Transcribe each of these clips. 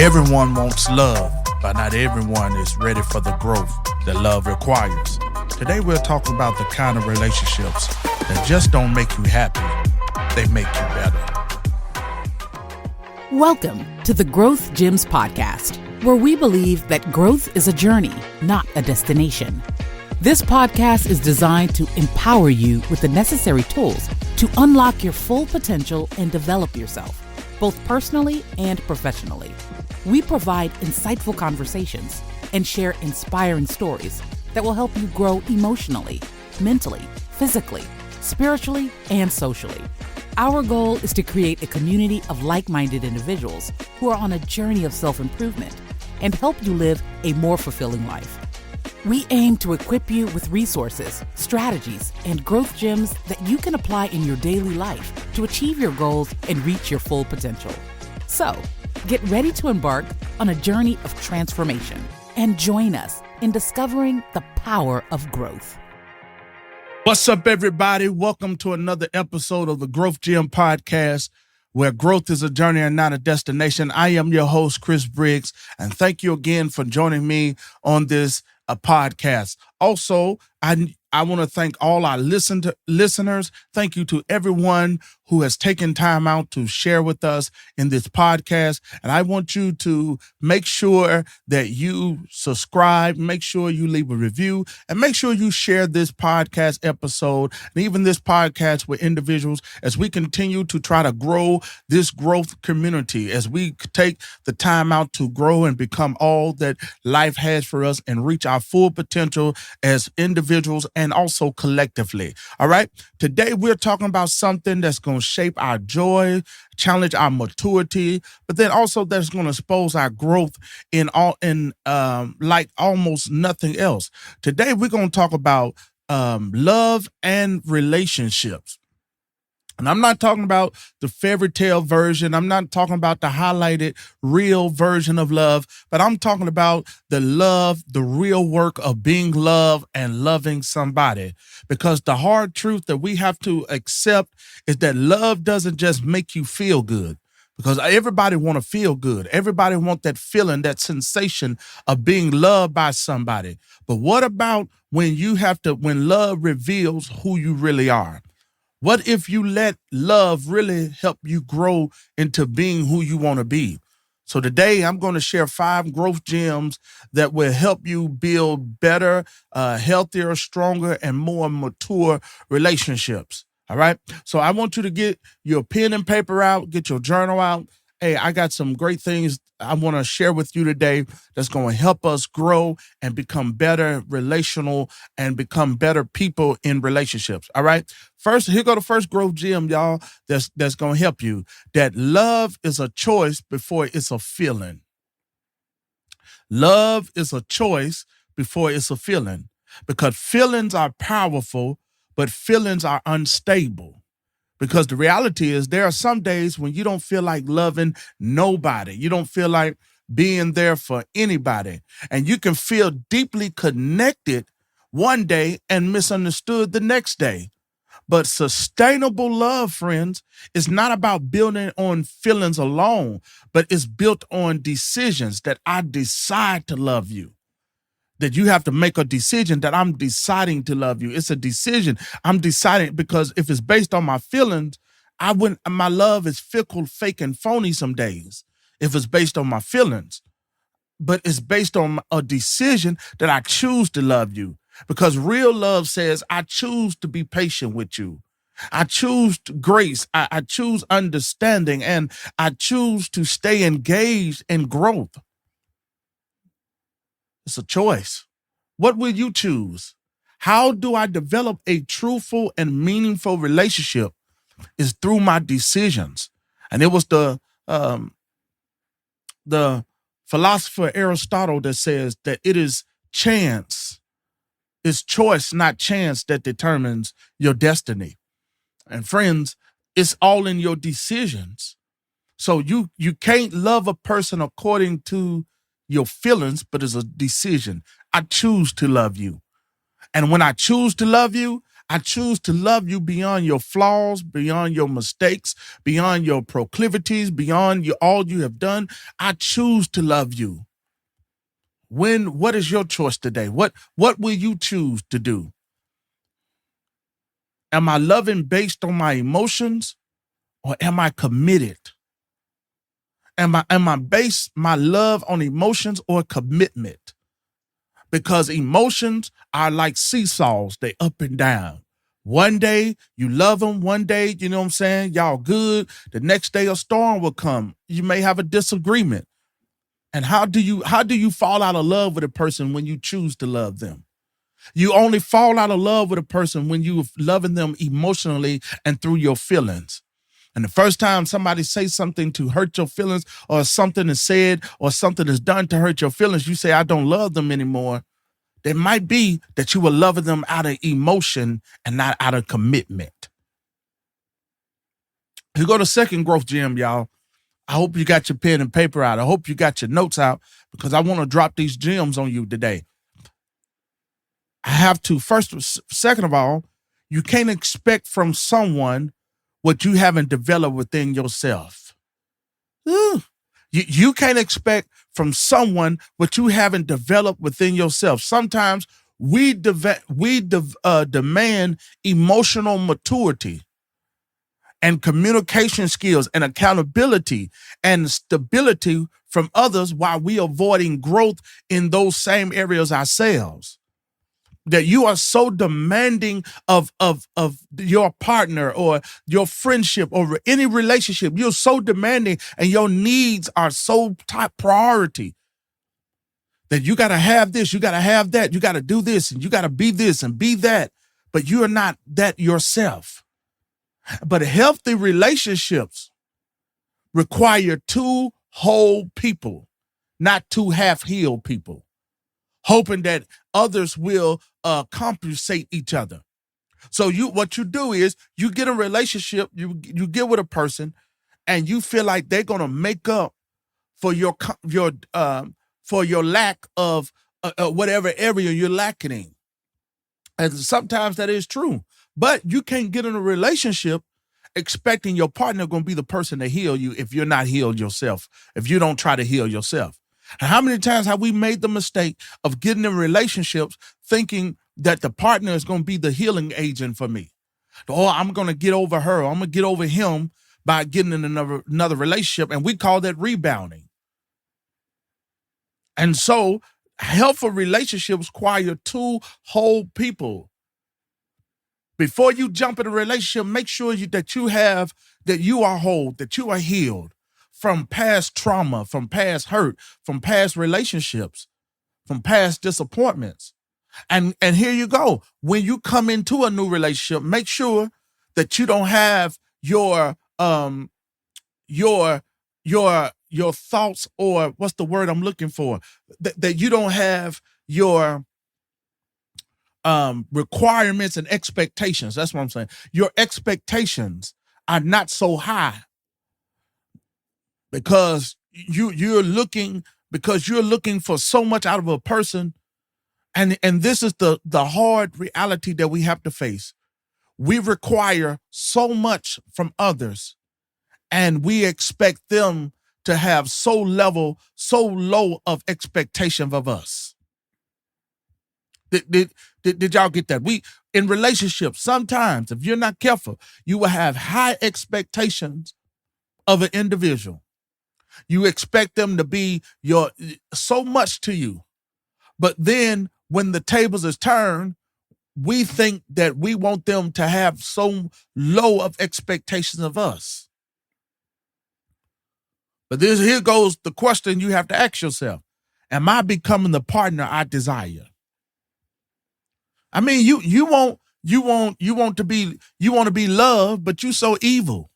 Everyone wants love, but not everyone is ready for the growth that love requires. Today we're talking about the kind of relationships that just don't make you happy, they make you better. Welcome to the Growth Gems podcast, where we believe that growth is a journey, not a destination. This podcast is designed to empower you with the necessary tools to unlock your full potential and develop yourself, both personally and professionally. We provide insightful conversations and share inspiring stories that will help you grow emotionally, mentally, physically, spiritually, and socially. Our goal is to create a community of like-minded individuals who are on a journey of self-improvement and help you live a more fulfilling life. We aim to equip you with resources, strategies, and growth gems that you can apply in your daily life to achieve your goals and reach your full potential. So, get ready to embark on a journey of transformation and join us in discovering the power of growth. What's up, everybody? Welcome to another episode of the Growth Gem podcast, where growth is a journey and not a destination. I am your host, Chris Briggs, and thank you again for joining me on this podcast. Also, I want to thank all our listeners. Thank you to everyone who has taken time out to share with us in this podcast. And I want you to make sure that you subscribe, make sure you leave a review, and make sure you share this podcast episode and even this podcast with individuals as we continue to try to grow this growth community, as we take the time out to grow and become all that life has for us and reach our full potential as individuals and also collectively. All right. Today we're talking about something that's going to shape our joy, challenge our maturity, but then also that's going to expose our growth in like almost nothing else. Today we're going to talk about love and relationships. And I'm not talking about the fairy tale version. I'm not talking about the highlighted real version of love, but I'm talking about the love, the real work of being loved and loving somebody. Because the hard truth that we have to accept is that love doesn't just make you feel good. Because everybody want to feel good. Everybody want that feeling, that sensation of being loved by somebody. But what about when love reveals who you really are? What if you let love really help you grow into being who you want to be? So today I'm going to share 5 growth gems that will help you build better, healthier, stronger, and more mature relationships. All right. So I want you to get your pen and paper out, get your journal out. Hey, I got some great things I want to share with you today that's going to help us grow and become better relational and become better people in relationships. All right. First, here go the first growth gem, y'all, that's going to help you. That love is a choice before it's a feeling. Love is a choice before it's a feeling, because feelings are powerful, but feelings are unstable. Because the reality is there are some days when you don't feel like loving nobody. You don't feel like being there for anybody. And you can feel deeply connected one day and misunderstood the next day. But sustainable love, friends, is not about building on feelings alone, but it's built on decisions that I decide to love you. That you have to make a decision that I'm deciding to love you. It's a decision. I'm deciding, because if it's based on my feelings, my love is fickle, fake, and phony some days. If it's based on my feelings, but it's based on a decision that I choose to love you, because real love says, I choose to be patient with you. I choose grace. I choose understanding, and I choose to stay engaged in growth. It's a choice. What will you choose? How do I develop a truthful and meaningful relationship? Is through my decisions. And it was the philosopher Aristotle that says that it is chance, it's choice, not chance, that determines your destiny. And friends, it's all in your decisions. So you can't love a person according to your feelings, but it's a decision. I choose to love you. And when I choose to love you, I choose to love you beyond your flaws, beyond your mistakes, beyond your proclivities, beyond all you have done. I choose to love you. What is your choice today? What will you choose to do? Am I loving based on my emotions, or am I committed? Am I base my love on emotions or commitment? Because emotions are like seesaws, they up and down. One day you love them, one day, you know what I'm saying, y'all good. The next day a storm will come. You may have a disagreement. And how do you fall out of love with a person when you choose to love them? You only fall out of love with a person when you're loving them emotionally and through your feelings. And the first time somebody says something to hurt your feelings, or something is said or something is done to hurt your feelings, you say, I don't love them anymore. It might be that you were loving them out of emotion and not out of commitment. You go to second growth gym, y'all. I hope you got your pen and paper out. I hope you got your notes out, because I want to drop these gems on you today. I have to, second of all, you can't expect from someone what you haven't developed within yourself. You can't expect from someone what you haven't developed within yourself. Sometimes we demand emotional maturity and communication skills and accountability and stability from others, while we avoiding growth in those same areas ourselves. That you are so demanding of your partner or your friendship or any relationship. You're so demanding, and your needs are so top priority, that you got to have this, you got to have that, you got to do this, and you got to be this and be that, but you're not that yourself. But healthy relationships require two whole people, not two half-healed people, hoping that others will compensate each other. So what you do is you get a relationship, you get with a person, and you feel like they're gonna make up for your lack of whatever area you're lacking in. And sometimes that is true, but you can't get in a relationship expecting your partner going to be the person to heal you if you're not healed yourself, if you don't try to heal yourself. And how many times have we made the mistake of getting in relationships thinking that the partner is going to be the healing agent for me? Oh, I'm going to get over her, or I'm going to get over him by getting in another relationship, and we call that rebounding. And so healthy relationships require two whole people. Before you jump in a relationship, make sure that you are whole, that you are healed from past trauma, from past hurt, from past relationships, from past disappointments. And here you go. When you come into a new relationship, make sure that you don't have your thoughts, or what's the word I'm looking for? That you don't have your requirements and expectations. That's what I'm saying. Your expectations are not so high, because you're looking for so much out of a person. And this is the hard reality that we have to face. We require so much from others, and we expect them to have so low of expectation of us. Did y'all get that? In relationships, sometimes, if you're not careful, you will have high expectations of an individual. You expect them to be so much to you. But then when the tables is turned, we think that we want them to have so low of expectations of us. But here goes the question you have to ask yourself. Am I becoming the partner I desire? I mean, you want to be loved, but you so evil.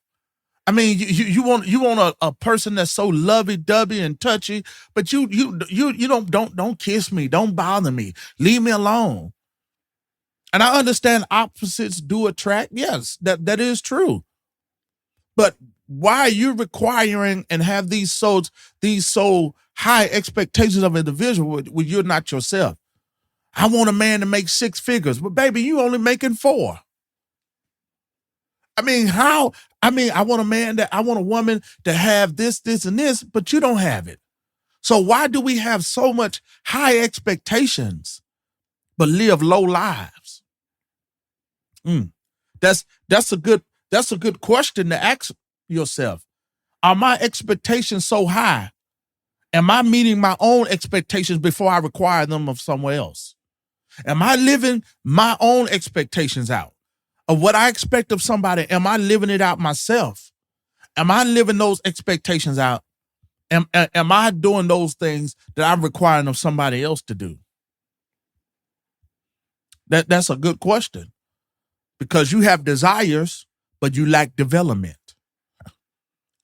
I mean, you want a person that's so lovey-dovey and touchy, but you don't kiss me, don't bother me, leave me alone. And I understand opposites do attract. Yes, that is true. But why are you requiring and have these so high expectations of an individual when you're not yourself? I want a man to make 6 figures, but baby, you only making 4. how? I want I want a woman to have this, this, and this, but you don't have it. So why do we have so much high expectations but live low lives? That's a good question to ask yourself. Are my expectations so high? Am I meeting my own expectations before I require them of someone else? Am I living my own expectations out of what I expect of somebody? Am I living it out myself? Am I living those expectations out? Am I doing those things that I'm requiring of somebody else to do? That's a good question, because you have desires, but you lack development.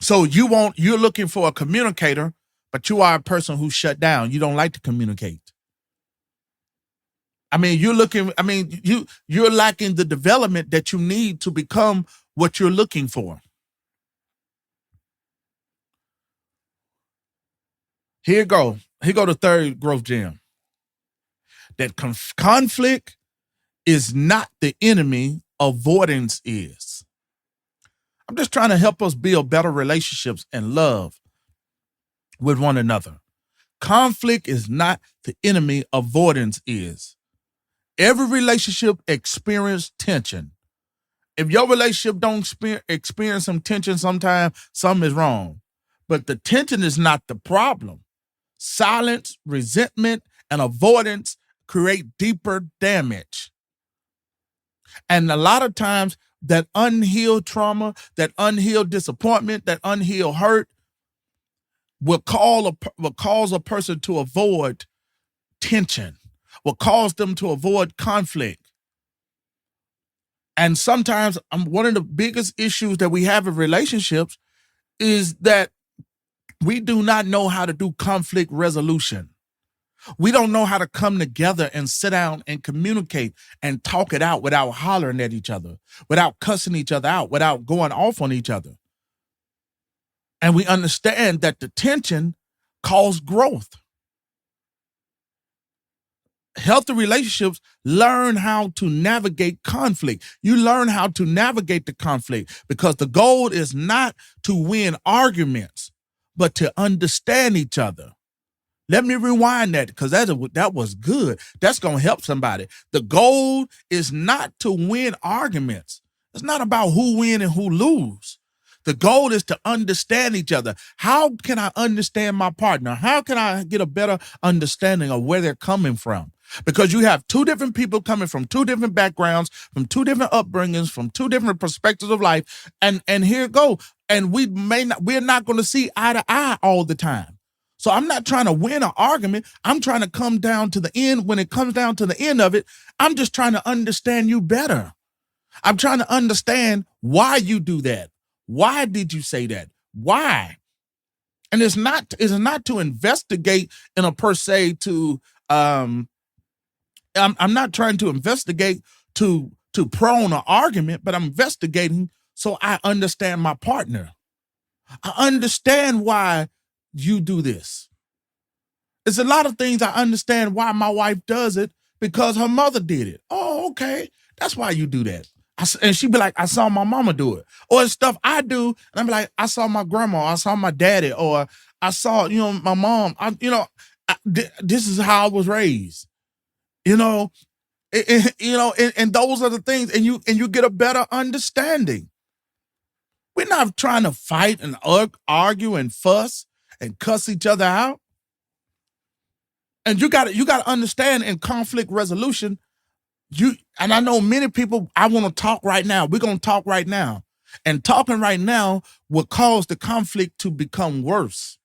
So you're looking for a communicator, but you are a person who's shut down. You don't like to communicate. You're lacking the development that you need to become what you're looking for. Here go the third growth gem. That conflict is not the enemy, avoidance is. I'm just trying to help us build better relationships and love with one another. Conflict is not the enemy, avoidance is. Every relationship experiences tension. If your relationship don't experience some tension sometime, something is wrong. But the tension is not the problem. Silence, resentment, and avoidance create deeper damage. And a lot of times that unhealed trauma, that unhealed disappointment, that unhealed hurt will cause a person to avoid tension, will cause them to avoid conflict. And sometimes one of the biggest issues that we have in relationships is that we do not know how to do conflict resolution. We don't know how to come together and sit down and communicate and talk it out without hollering at each other, without cussing each other out, without going off on each other. And we understand that the tension causes growth. Healthy relationships learn how to navigate conflict. You learn how to navigate the conflict because the goal is not to win arguments, but to understand each other. Let me rewind that, because that was good. That's going to help somebody. The goal is not to win arguments. It's not about who win and who lose. The goal is to understand each other. How can I understand my partner? How can I get a better understanding of where they're coming from? Because you have two different people coming from two different backgrounds, from two different upbringings, from two different perspectives of life. And here it go. And we're not going to see eye to eye all the time. So I'm not trying to win an argument. I'm trying to come down to the end. When it comes down to the end of it, I'm just trying to understand you better. I'm trying to understand why you do that. Why did you say that? Why? And it's not to investigate in a per se to I'm not trying to investigate to prone an argument, but I'm investigating so I understand my partner. I understand why you do this. There's a lot of things I understand why my wife does it, because her mother did it. Oh, okay. That's why you do that. And she'd be like, I saw my mama do it. Or it's stuff I do, and I'm like, I saw my grandma, I saw my daddy, or I saw, my mom. This is how I was raised. And those are the things, and you get a better understanding. We're not trying to fight and argue and fuss and cuss each other out. And you got to understand, in conflict resolution, and I know many people, I want to talk right now. We're going to talk right now. And talking right now will cause the conflict to become worse.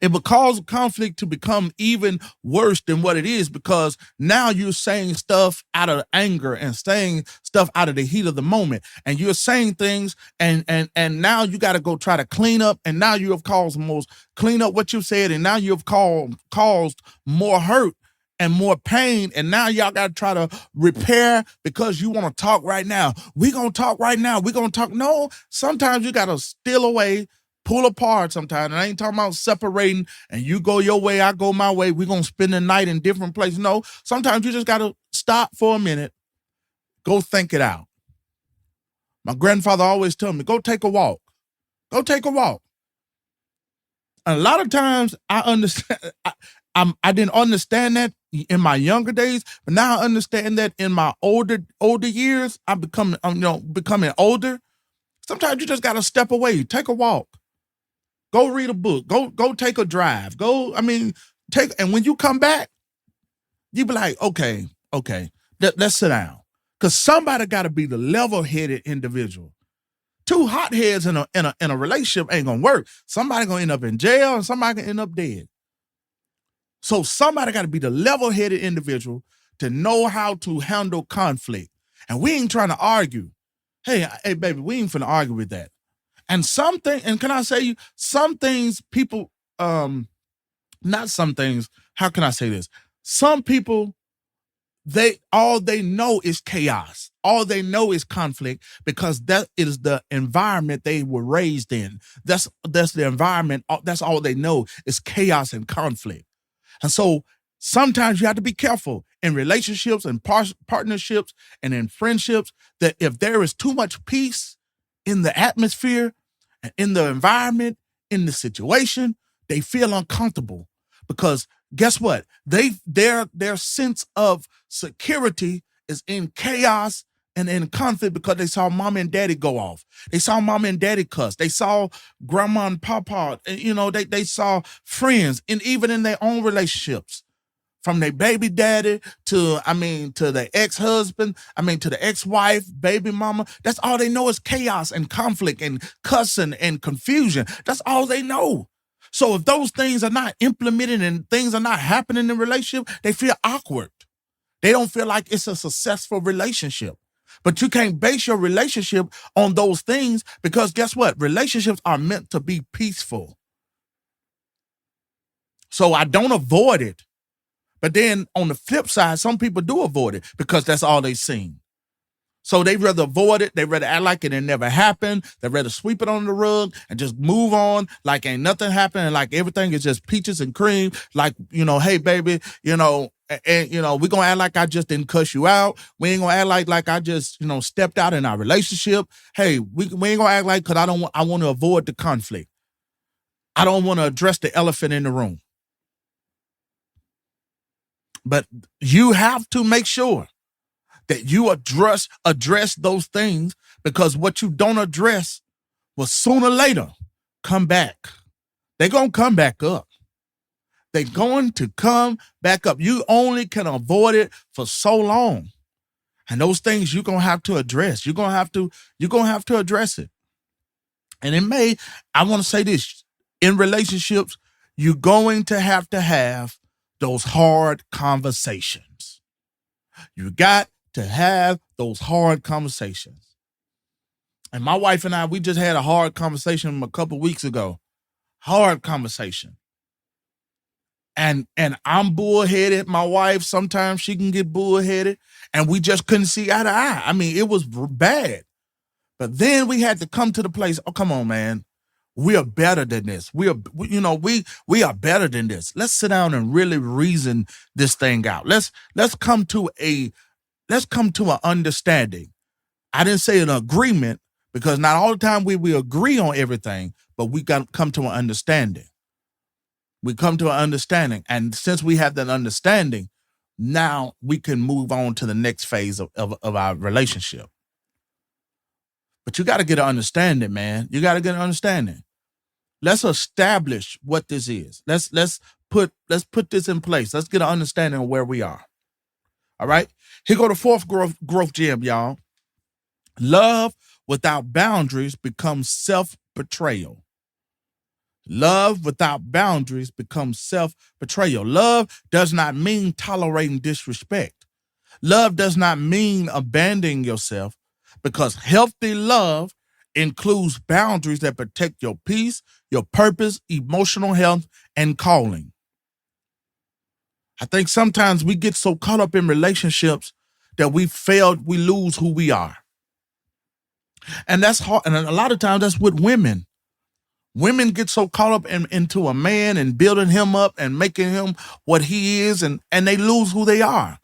It will cause conflict to become even worse than what it is, because now you're saying stuff out of anger and saying stuff out of the heat of the moment. And you're saying things and now you got to go try to clean up. And now you have clean up what you said. And now you have caused more hurt and more pain. And now y'all got to try to repair because you want to talk right now. We're going to talk right now. We're going to talk. No, sometimes you got to steal away, pull apart sometimes. And I ain't talking about separating and you go your way, I go my way. We're going to spend the night in different places. No, sometimes you just got to stop for a minute, go think it out. My grandfather always told me, go take a walk. Go take a walk. And a lot of times I understand, I didn't understand that in my younger days, but now I understand that in my older years. I'm becoming older. Sometimes you just got to step away, take a walk, go read a book, go take a drive, and when you come back, you be like, okay, let's sit down. Because somebody got to be the level-headed individual. Two hotheads in a relationship ain't gonna work. Somebody gonna end up in jail and somebody gonna end up dead. So somebody got to be the level-headed individual to know how to handle conflict. And we ain't trying to argue. Hey, baby, we ain't finna argue with that. And can I say some things people, not some things, how can I say this? Some people, all they know is chaos. All they know is conflict because that is the environment they were raised in. That's the environment. That's all they know is chaos and conflict. And so sometimes you have to be careful in relationships and partnerships and in friendships that if there is too much peace in the atmosphere, in the environment, in the situation, they feel uncomfortable because guess what? Their sense of security is in chaos and in conflict because they saw mom and daddy go off. They saw mom and daddy cuss. They saw grandma and papa, they saw friends, and even in their own relationships, from their baby daddy to the ex-husband, to the ex-wife, baby mama. That's all they know is chaos and conflict and cussing and confusion. That's all they know. So if those things are not implemented and things are not happening in the relationship, they feel awkward. They don't feel like it's a successful relationship. But you can't base your relationship on those things because guess what? Relationships are meant to be peaceful. So I don't avoid it. But then on the flip side, some people do avoid it because that's all they've seen. So they rather avoid it. They rather act like it never happened. They rather sweep it under the rug and just move on like ain't nothing happened and like everything is just peaches and cream. Like, hey, baby, we're going to act like I just didn't cuss you out. We ain't going to act like I just, stepped out in our relationship. Hey, we ain't going to act like because I want to avoid the conflict. I don't want to address the elephant in the room. But you have to make sure that you address those things because what you don't address will sooner or later come back. They're going to come back up. They're going to come back up. You only can avoid it for so long. And those things you're going to have to address. You're going to have to address it. And I want to say this, in relationships, you're going to have those hard conversations. You got to have those hard conversations. And my wife and I, we just had a hard conversation a couple of weeks ago. Hard conversation. And I'm bullheaded. My wife, sometimes she can get bullheaded. And we just couldn't see eye to eye. It was bad. But then we had to come to the place, oh, come on, man. We are better than this. We are better than this. Let's sit down and really reason this thing out. Let's come to an understanding. I didn't say an agreement because not all the time we agree on everything, but we got to come to an understanding. We come to an understanding. And since we have that understanding, now we can move on to the next phase of our relationship. But you got to get an understanding, man. You got to get an understanding. Let's establish what this is. Let's put this in place. Let's get an understanding of where we are. All right. Here go the fourth growth gem, y'all. Love without boundaries becomes self-betrayal. Love without boundaries becomes self-betrayal. Love does not mean tolerating disrespect. Love does not mean abandoning yourself, because healthy love includes boundaries that protect your peace, your purpose, emotional health, and calling. I think sometimes we get so caught up in relationships that we lose who we are. And that's hard. And a lot of times that's with women. Women get so caught up into a man and building him up and making him what he is, and they lose who they are.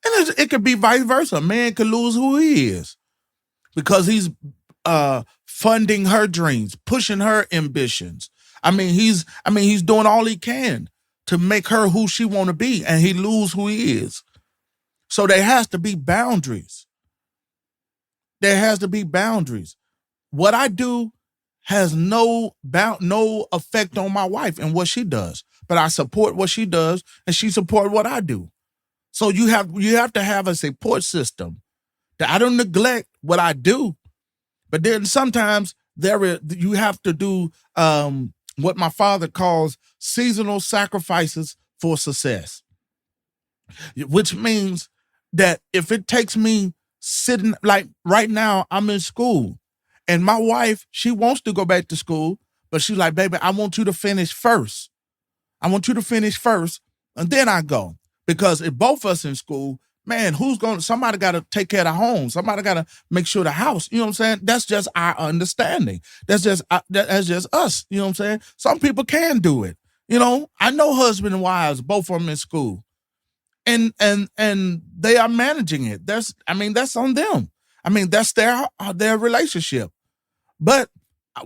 And it could be vice versa. A man could lose who he is. because he's funding her dreams, pushing her ambitions. He's doing all he can to make her who she want to be, and he lose who he is. So there has to be boundaries. There has to be boundaries. What I do has no effect on my wife and what she does, but I support what she does, and she support what I do. So you have to have a support system. That I don't neglect what I do, but then sometimes you have to do what my father calls seasonal sacrifices for success, which means that if it takes me sitting, like right now, I'm in school and my wife, she wants to go back to school, but she's like, baby, I want you to finish first. I want you to finish first and then I go. Because if both of us in school, man, somebody got to take care of the home. Somebody got to make sure the house, you know what I'm saying? That's just our understanding. That's just us, you know what I'm saying? Some people can do it. You know, I know husband and wives, both of them in school. And they are managing it. That's on them. That's their relationship. But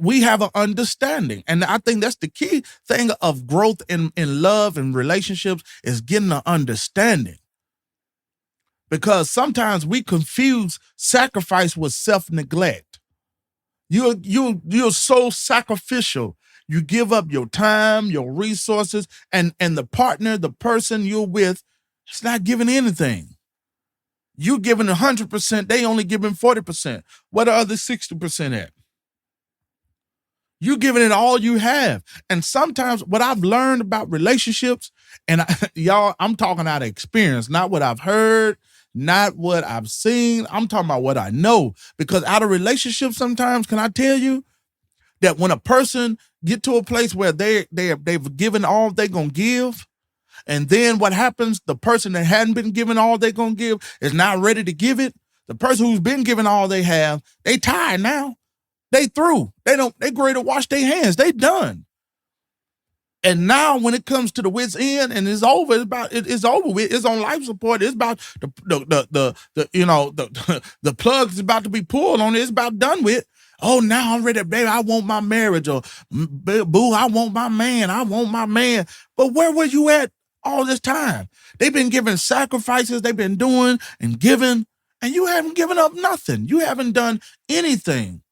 we have an understanding. And I think that's the key thing of growth in love and relationships is getting an understanding. Because sometimes we confuse sacrifice with self-neglect. You're so sacrificial. You give up your time, your resources, and the person you're with is not giving anything. You giving 100%, they only giving 40%. What are the other 60% at? You giving it all you have. And sometimes what I've learned about relationships, and y'all, I'm talking out of experience, not what I've heard, not what I've seen. I'm talking about what I know. Because out of relationships, sometimes, can I tell you that when a person get to a place where they've given all they're going to give, and then what happens, the person that hadn't been given all they're going to give is not ready to give it. The person who's been given all they have, they tired now. They through. They ready to wash their hands. They done. And now when it comes to the wit's end and it's over, it's over with. It's on life support. It's about the plug is about to be pulled on it. It's about done with. Oh, now I'm ready, baby. I want my marriage, or boo, I want my man. I want my man. But where were you at all this time? They've been giving sacrifices. They've been doing and giving, and you haven't given up nothing. You haven't done anything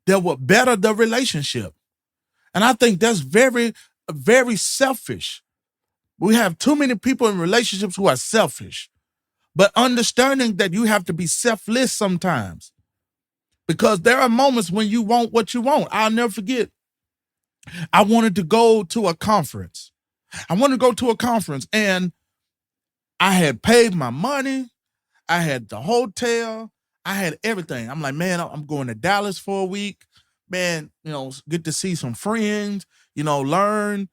that would better the relationship. And I think that's very, very selfish. We have too many people in relationships who are selfish, but understanding that you have to be selfless sometimes, because there are moments when you want what you want. I'll never forget. I wanted to go to a conference. And I had paid my money. I had the hotel. I had everything. I'm like, man, I'm going to Dallas for a week. Man, get to see some friends, learn,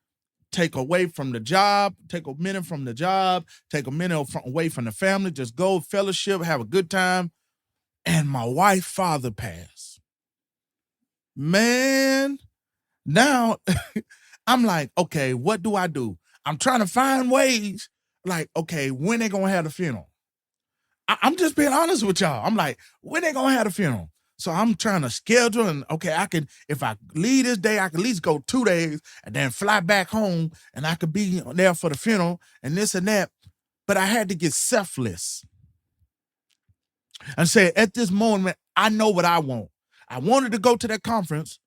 take away from the job, take a minute from the job, take a minute away from the family, just go fellowship, have a good time. And my wife's father passed. Man, now I'm like, okay, what do I do? I'm trying to find ways, like, okay, when they gonna have the funeral? I'm just being honest with y'all. I'm like, when they gonna have the funeral? So I'm trying to schedule, and okay, if I leave this day, I can at least go 2 days and then fly back home, and I could be there for the funeral and this and that. But I had to get selfless and say, at this moment, I know what I want. I wanted to go to that conference,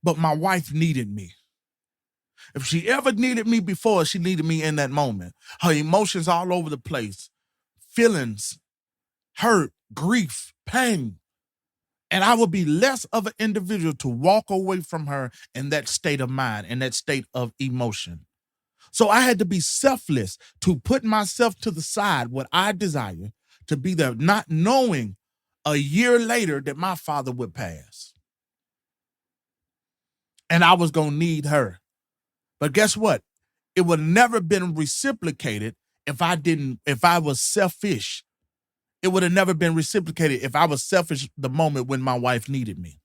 but my wife needed me. If she ever needed me before, she needed me in that moment. Her emotions all over the place, feelings, hurt, grief, pain. And I would be less of an individual to walk away from her in that state of mind, in that state of emotion. So I had to be selfless, to put myself to the side, what I desire, to be there, not knowing a year later that my father would pass. And I was going to need her. But guess what? It would never been reciprocated if I was selfish. It would have never been reciprocated if I was selfish the moment when my wife needed me.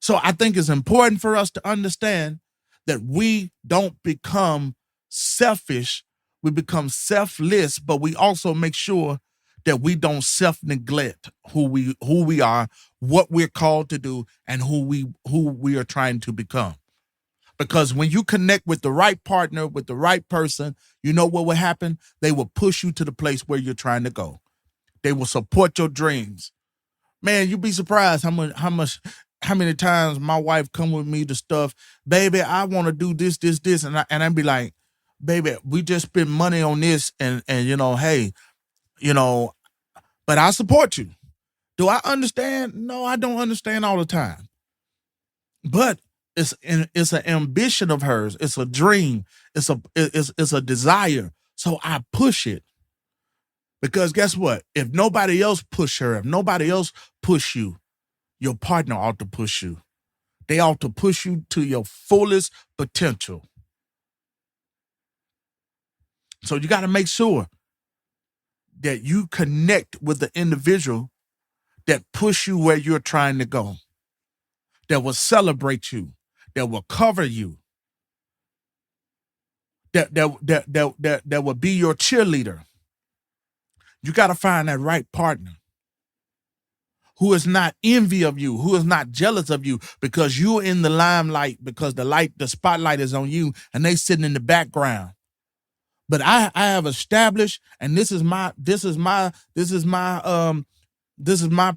So I think it's important for us to understand that we don't become selfish. We become selfless, but we also make sure that we don't self-neglect who we are, what we're called to do, and who we are trying to become. Because when you connect with the right partner, with the right person, you know what will happen? They will push you to the place where you're trying to go. They will support your dreams. Man, you'd be surprised how many times my wife come with me to stuff, baby, I want to do this, and I'd be like, baby, we just spend money on this, and hey, but I support you. Do I understand? No, I don't understand all the time. But it's an ambition of hers. It's a dream. It's a desire. So I push it. Because guess what? If nobody else push her, if nobody else push you, your partner ought to push you. They ought to push you to your fullest potential. So you got to make sure that you connect with the individual that push you where you're trying to go, that will celebrate you, that will cover you, that will be your cheerleader. You got to find that right partner who is not envy of you, who is not jealous of you because you're in the limelight, because the spotlight is on you and they sitting in the background. But I have established, and this is my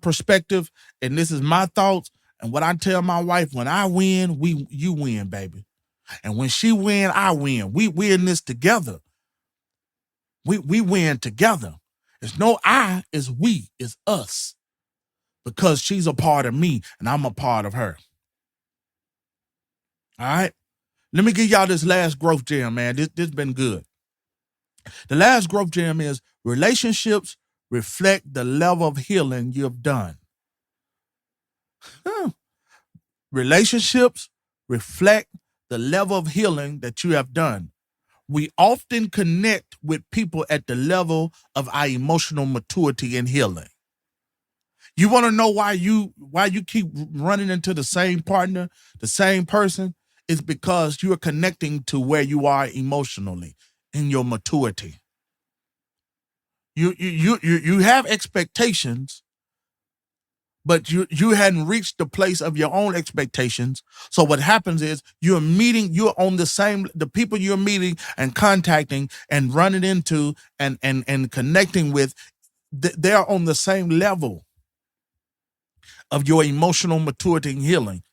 perspective, and this is my thoughts. And what I tell my wife, when I win, you win, baby. And when she win, I win. We in this together. We win together. It's no I, it's we, it's us. Because she's a part of me and I'm a part of her. All right? Let me give y'all this last growth gem, man. This been good. The last growth gem is relationships reflect the level of healing you've done. Relationships reflect the level of healing that you have done. We often connect with people at the level of our emotional maturity and healing. You want to know why you keep running into the same partner, the same person? It's because you are connecting to where you are emotionally in your maturity. You have expectations, but you hadn't reached the place of your own expectations. So what happens is you're on the people you're meeting and contacting and running into and connecting with, they're on the same level of your emotional maturity and healing.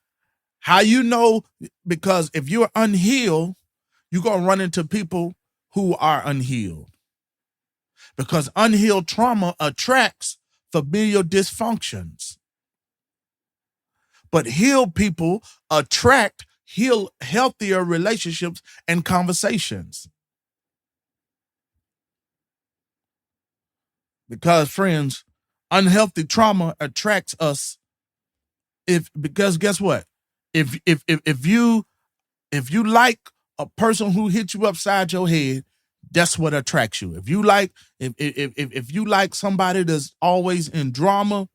How you know? Because if you're unhealed, you're going to run into people who are unhealed. Because unhealed trauma attracts familial dysfunctions. But healed people attract healthier relationships and conversations. Because, friends, unhealthy trauma attracts us. Because guess what? If you like a person who hits you upside your head, that's what attracts you. If you like somebody that's always in drama,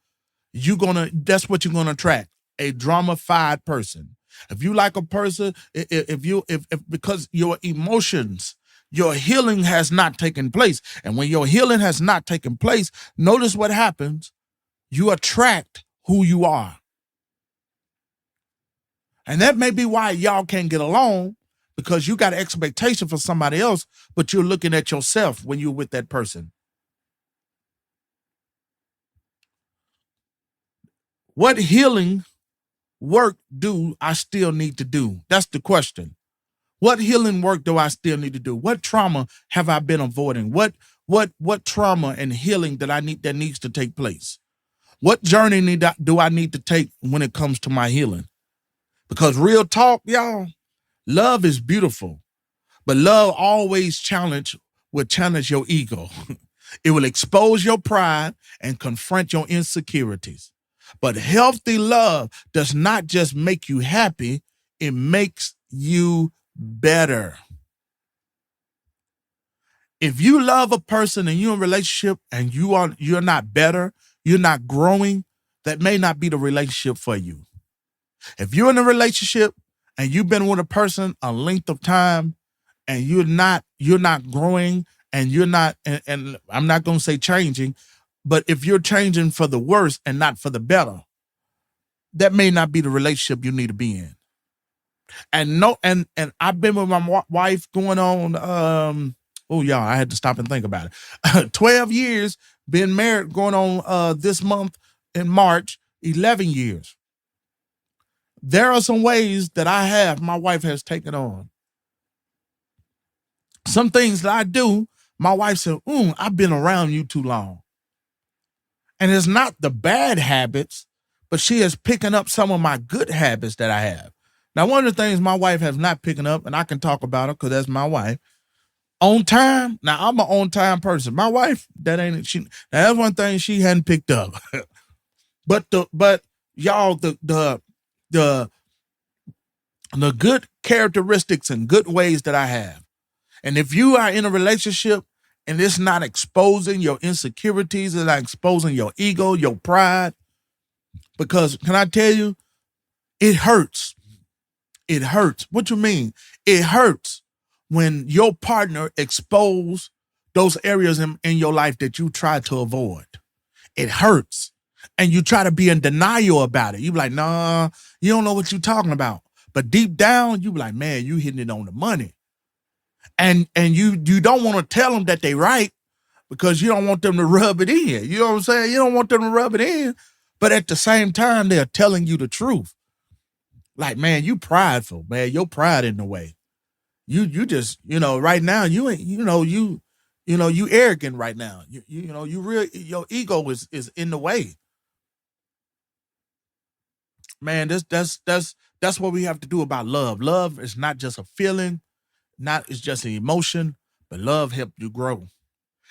that's what you're gonna attract, a drama-fied person. If you like a person, because your emotions, your healing has not taken place. And when your healing has not taken place, notice what happens. You attract who you are. And that may be why y'all can't get along, because you got an expectation for somebody else, but you're looking at yourself when you're with that person. What healing work do I still need to do? That's the question. What healing work do I still need to do? What trauma have I been avoiding? What trauma and healing that needs to take place? What journey do I need to take when it comes to my healing? Because real talk, y'all, love is beautiful, but love always will challenge your ego. It will expose your pride and confront your insecurities. But healthy love does not just make you happy, it makes you better. If you love a person and you're in a relationship and you're not better, you're not growing, that may not be the relationship for you. If you're in a relationship and you've been with a person a length of time and you're not growing and you're not, and I'm not going to say changing, But if you're changing for the worse and not for the better, that may not be the relationship you need to be in. And I've been with my wife going on, I had to stop and think about it. 12 years, been married going on this month in March, 11 years. There are some ways that my wife has taken on. Some things that I do, my wife said, I've been around you too long. And it's not the bad habits, but she is picking up some of my good habits that I have. Now, one of the things my wife has not picking up, and I can talk about her because that's my wife, on time. Now, I'm an on-time person. My wife, that's one thing she hadn't picked up. But y'all, the good characteristics and good ways that I have. And if you are in a relationship and it's not exposing your insecurities, it's not exposing your ego, your pride, because can I tell you, it hurts. It hurts. What you mean? It hurts when your partner expose those areas in your life that you try to avoid. It hurts. And you try to be in denial about it. You be like, nah, you don't know what you're talking about. But deep down, you be like, man, you hitting it on the money. And you don't want to tell them that they right because you don't want them to rub it in. You know what I'm saying? You don't want them to rub it in. But at the same time, they're telling you the truth. Like, man, you prideful, man. Your pride in the way. You just, right now, you ain't, you arrogant right now. Your ego is in the way. Man, that's what we have to do about love. Love is not just a feeling, it's just an emotion, but love helps you grow.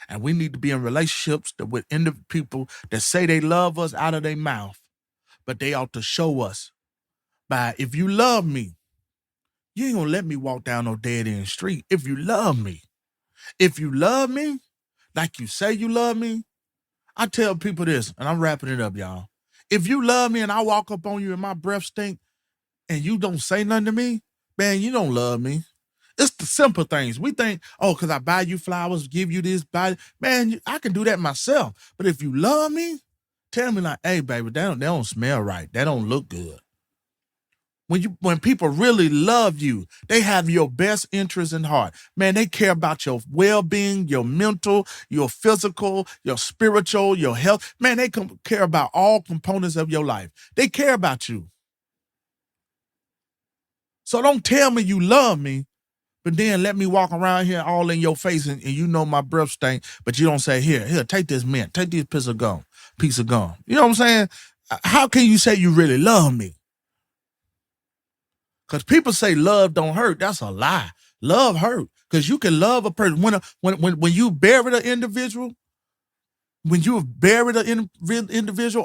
And we need to be in relationships with people that say they love us out of their mouth, but they ought to show us by, if you love me, you ain't gonna let me walk down no dead end street. If you love me, like you say you love me, I tell people this, and I'm wrapping it up, y'all. If you love me and I walk up on you and my breath stink and you don't say nothing to me, man, you don't love me. It's the simple things. We think, because I buy you flowers, give you this, man, I can do that myself. But if you love me, tell me like, hey, baby, they don't smell right. That don't look good. When people really love you, they have your best interest in heart. Man, they care about your well-being, your mental, your physical, your spiritual, your health. Man, they care about all components of your life. They care about you. So don't tell me you love me, but then let me walk around here all in your face and my breath stink, but you don't say, here, take this mint, take this piece of gum. You know what I'm saying? How can you say you really love me? Because people say love don't hurt. That's a lie. Love hurt. Because you can love a person. When you buried an individual,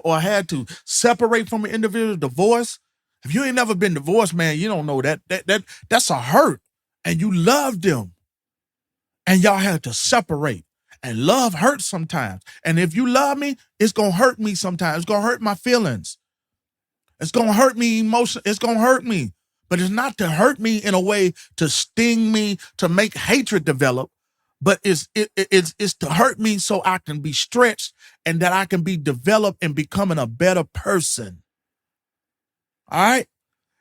or had to separate from an individual, divorce, if you ain't never been divorced, man, you don't know that's a hurt. And you loved them. And y'all had to separate. And love hurts sometimes. And if you love me, it's going to hurt me sometimes. It's going to hurt my feelings. It's going to hurt me emotionally. It's going to hurt me. But it's not to hurt me in a way to sting me, to make hatred develop, but it's to hurt me so I can be stretched and that I can be developed and becoming a better person. All right?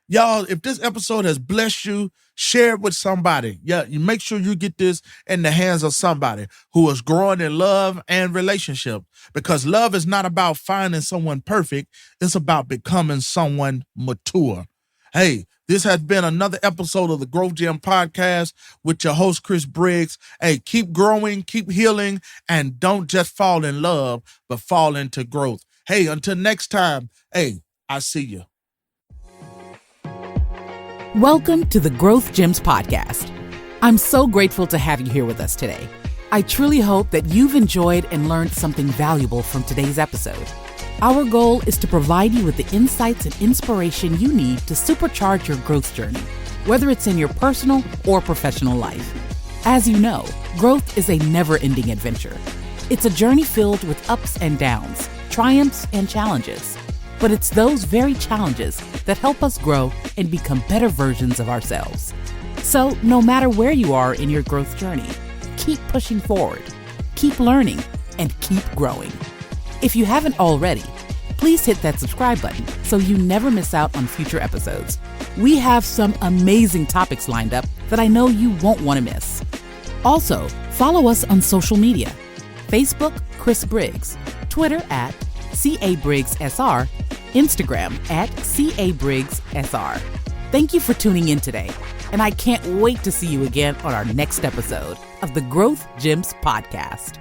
Y'all, if this episode has blessed you, share it with somebody. Yeah, you make sure you get this in the hands of somebody who is growing in love and relationship, because love is not about finding someone perfect. It's about becoming someone mature. Hey, this has been another episode of the Growth Gym Podcast with your host, Chris Briggs. Hey, keep growing, keep healing, and don't just fall in love, but fall into growth. Hey, until next time, hey, I see you. Welcome to the Growth Gyms Podcast. I'm so grateful to have you here with us today. I truly hope that you've enjoyed and learned something valuable from today's episode. Our goal is to provide you with the insights and inspiration you need to supercharge your growth journey, whether it's in your personal or professional life. As you know, growth is a never-ending adventure. It's a journey filled with ups and downs, triumphs and challenges. But it's those very challenges that help us grow and become better versions of ourselves. So no matter where you are in your growth journey, keep pushing forward, keep learning, and keep growing. If you haven't already, please hit that subscribe button so you never miss out on future episodes. We have some amazing topics lined up that I know you won't want to miss. Also, follow us on social media. Facebook, Chris Briggs. Twitter at CABriggsSR. Instagram at CABriggsSR. Thank you for tuning in today, and I can't wait to see you again on our next episode of the Growth Gems Podcast.